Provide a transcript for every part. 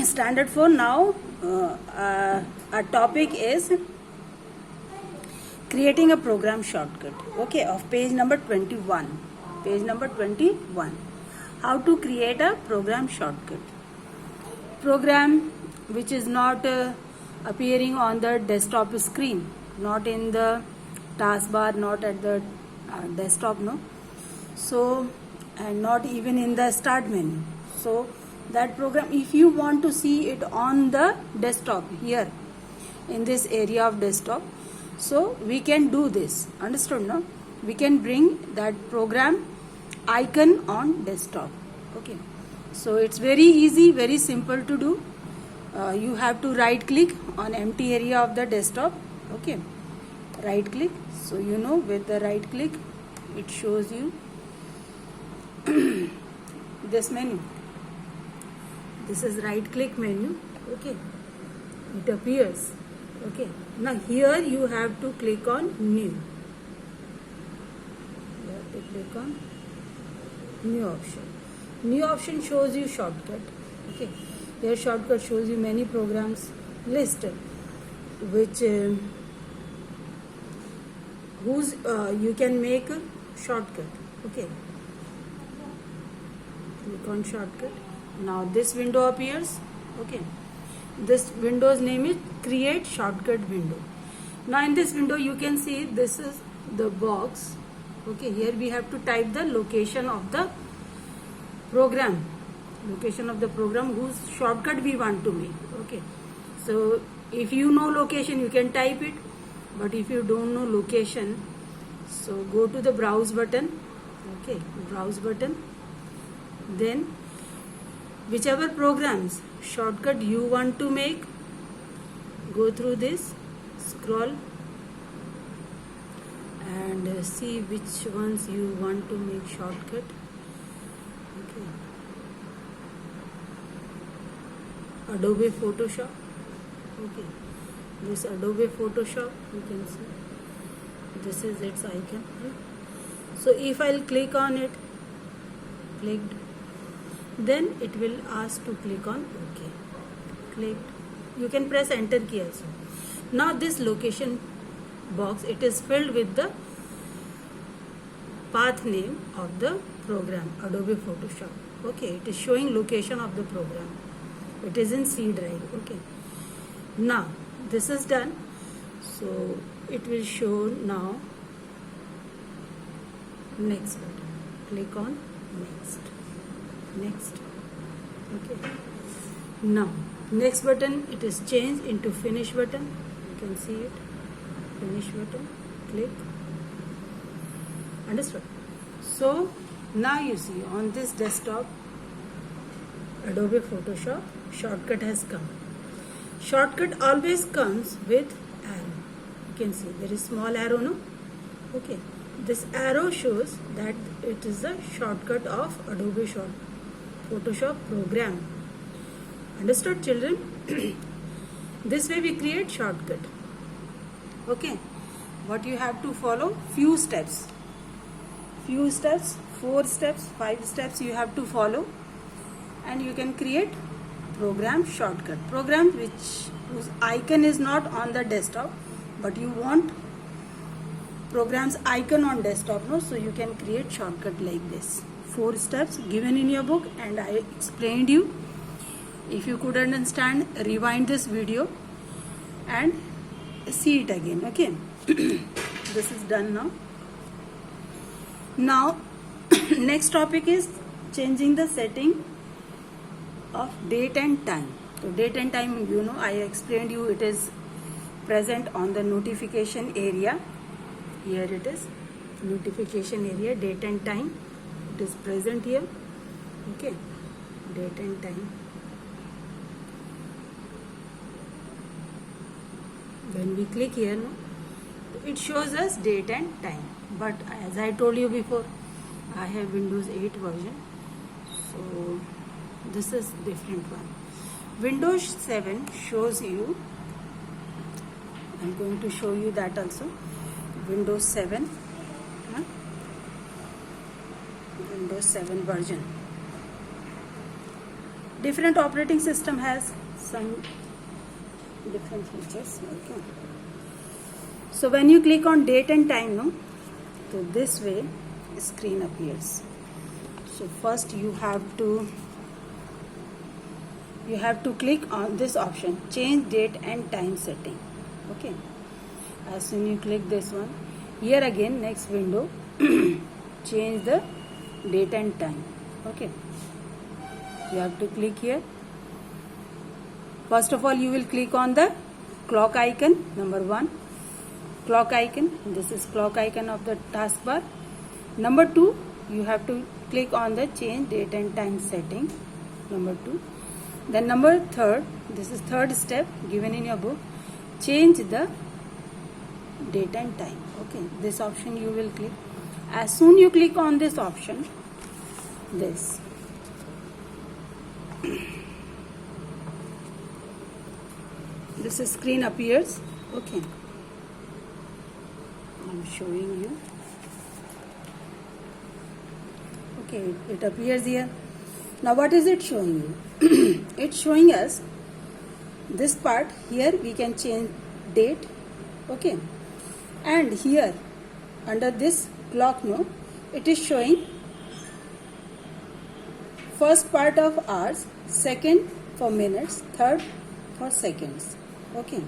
Standard 4 now. Our topic is creating a program shortcut. Okay, of page number 21. Page number 21. How to create a program shortcut. Program which is not appearing on the desktop screen, not in the taskbar, not at the desktop, no. So, and not even in the start menu. So that program, if you want to see it on the desktop here in this area of desktop, so we can do this. Understood, no? We can bring that program icon on desktop. Okay, so it's very easy, very simple to do. You have to right click on empty area of the desktop. Okay, right click. So you know, with the right click it shows you this menu. This is right click menu. Okay, it appears. Okay, now here you have to click on new. You have to click on new option. New option shows you shortcut. Okay, here shortcut shows you many programs listed which whose you can make a shortcut. Okay, click on shortcut. Now this window appears. Okay, this window's name is create shortcut window. Now in this window you can see this is the box. Okay, here we have to type the location of the program, whose shortcut we want to make. Okay, so if you know location you can type it, but if you don't know location, so go to the browse button. Okay, browse button, then whichever programs shortcut you want to make, go through this, scroll and see which ones you want to make shortcut. Okay, Adobe Photoshop. Okay, this Adobe Photoshop, you can see this is its icon. So if I'll click on it, clicked, then it will ask to click on OK. Clicked. You can press enter key also. Now this location box, it is filled with the path name of the program, Adobe Photoshop. Okay, it is showing location of the program. It is in C drive. Okay, now this is done. So it will show now next button. Click on next. Okay, now next button, it is changed into finish button. You can see it, finish button. Click. Understood? So now you see on this desktop Adobe Photoshop shortcut has come. Shortcut always comes with arrow. You can see there is small arrow, no? Okay, this arrow shows that it is a shortcut of Adobe Photoshop program. Understood, children? This way we create shortcut. Okay, what you have to follow? Few steps, 4 steps, 5 steps you have to follow, and you can create program shortcut. Program whose icon is not on the desktop, but you want program's icon on desktop, no? So you can create shortcut like this. 4 steps given in your book, and I explained you. If you could understand, rewind this video and see it again. Okay, this is done now. Now next topic is changing the setting of date and time. So date and time, you know, I explained you, it is present on the notification area. Here it is, notification area, date and time. It is present here. Okay, date and time. When we click here, no, it shows us date and time. But as I told you before, I have Windows 8 version, so this is different one. Windows 7 shows you, I'm going to show you that also. Windows 7, Windows 7 version. different operating system has some different features. Okay, so when you click on date and time, no, so this way screen appears. So first you have to click on this option, change date and time setting. Okay, as soon you click this one, here again next window change the date and time. Okay, you have to click here. First of all, you will click on the clock icon, number 1, clock icon. This is clock icon of the taskbar. Number 2, you have to click on the change date and time setting, number 2. Then number 3, this is third step given in your book, change the date and time. Okay, this option you will click. As soon you click on this option, this screen appears. Okay, I'm showing you. Okay, it appears here. Now what is it showing you? It's showing us this part. Here we can change date. Okay, and here under this clock, no, it is showing first part of hours, second for minutes, third for seconds. Okay,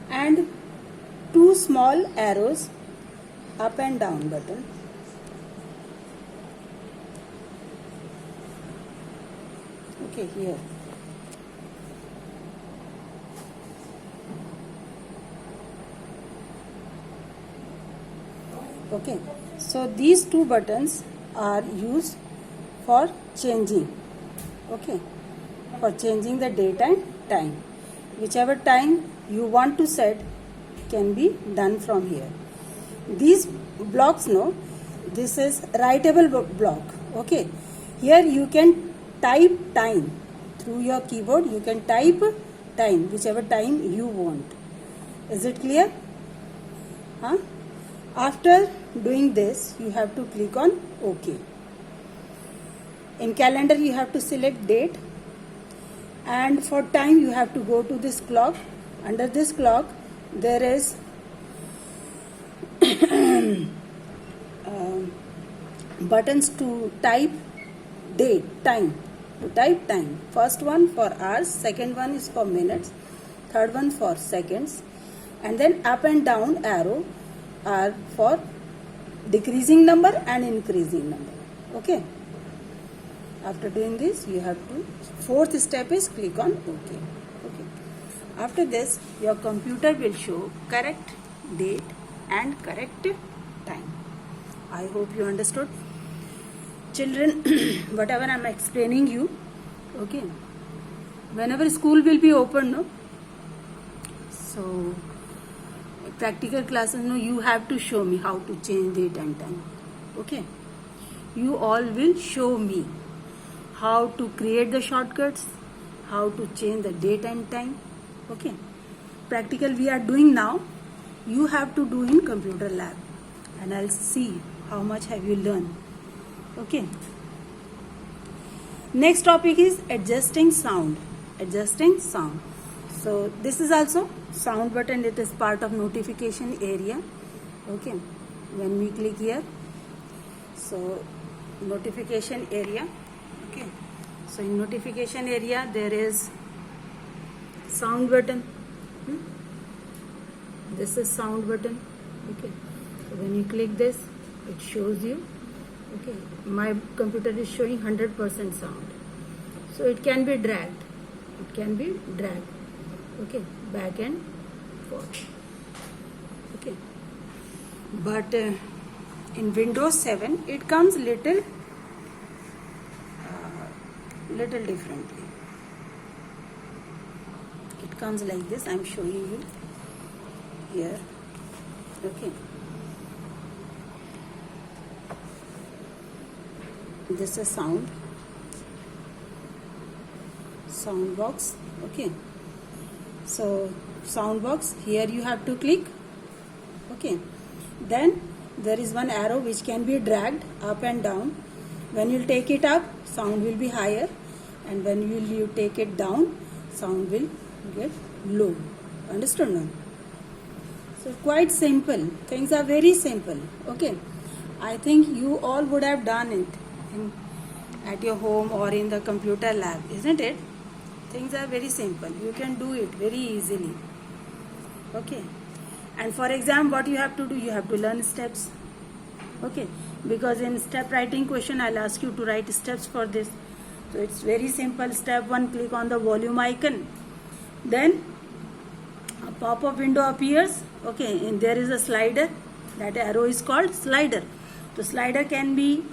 and 2 small arrows, up and down button. Okay, here. Okay, so these 2 buttons are used for changing. Okay, for changing the date and time. Whichever time you want to set can be done from here. These blocks, no, this is writable block. Okay, here you can type time through your keyboard. You can type time, whichever time you want. Is it clear? Huh? After doing this, you have to click on OK. In calendar, you have to select date, and for time you have to go to this clock. Under this clock there is buttons to type date, time. To type time, first one for hours, second one is for minutes, third one for seconds, and then up and down arrow are for decreasing number and increasing number. Okay, after doing this, you have to, fourth step is click on OK. Okay, after this your computer will show correct date and correct time. I hope you understood, children. Whatever I am explaining you, okay, whenever school will be open, no, so practical classes, no, you have to show me how to change date and time. Okay, you all will show me how to create the shortcuts, how to change the date and time. Okay, practical we are doing now, you have to do in computer lab, and I'll see how much have you learned. Okay, next topic is adjusting sound. Adjusting sound. So this is also sound button. It is part of notification area. Okay, when we click here, so notification area. Okay, so in notification area there is sound button. This is sound button. Okay, so when you click this, it shows you. Okay, my computer is showing 100% sound, so it can be dragged. It can be dragged. Okay, back and forth. Okay, but in Windows 7 it comes little differently. It comes like this. I am showing you here. Okay, this is sound box. Okay, so sound box, here you have to click. Okay, then there is one arrow which can be dragged up and down. When you take it up, sound will be higher, and when you take it down, sound will get low. Understood now? So quite simple. Things are very simple. Okay. I think you all would have done it at your home or in the computer lab, isn't it? Things are very simple. You can do it very easily. Okay. And for exam, what you have to do? You have to learn steps. Okay. Because in step writing question, I'll ask you to write steps for this. So it's very simple. Step 1, click on the volume icon. Then a pop-up window appears. Okay. And there is a slider. That arrow is called slider. The slider can be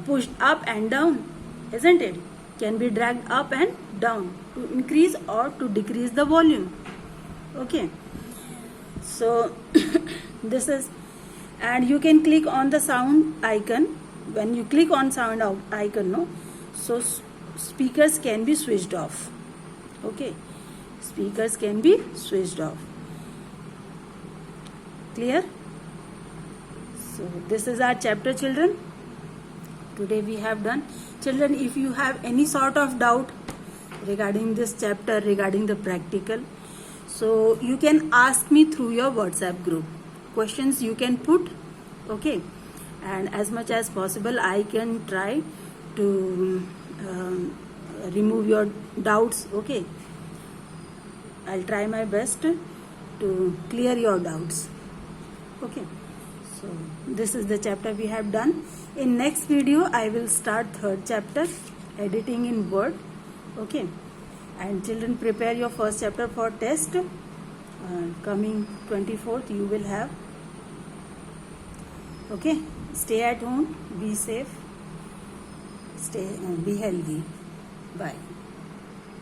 pushed up and down, isn't it? Can be dragged up and down to increase or to decrease the volume. Okay. So this is, and you can click on the sound icon. When you click on sound icon, no, so speakers can be switched off. Okay, speakers can be switched off. Clear? So this is our chapter, children. Today we have done. Children, if you have any sort of doubt regarding this chapter, regarding the practical, so you can ask me through your WhatsApp group. Questions you can put, okay, and as much as possible I can try to remove your doubts. Okay, I'll try my best to clear your doubts. Okay, so this is the chapter we have done. In next video I will start third chapter, editing in Word. Okay, and children, prepare your first chapter for test. Coming 24th you will have. Okay, stay at home, be safe, be healthy. Bye.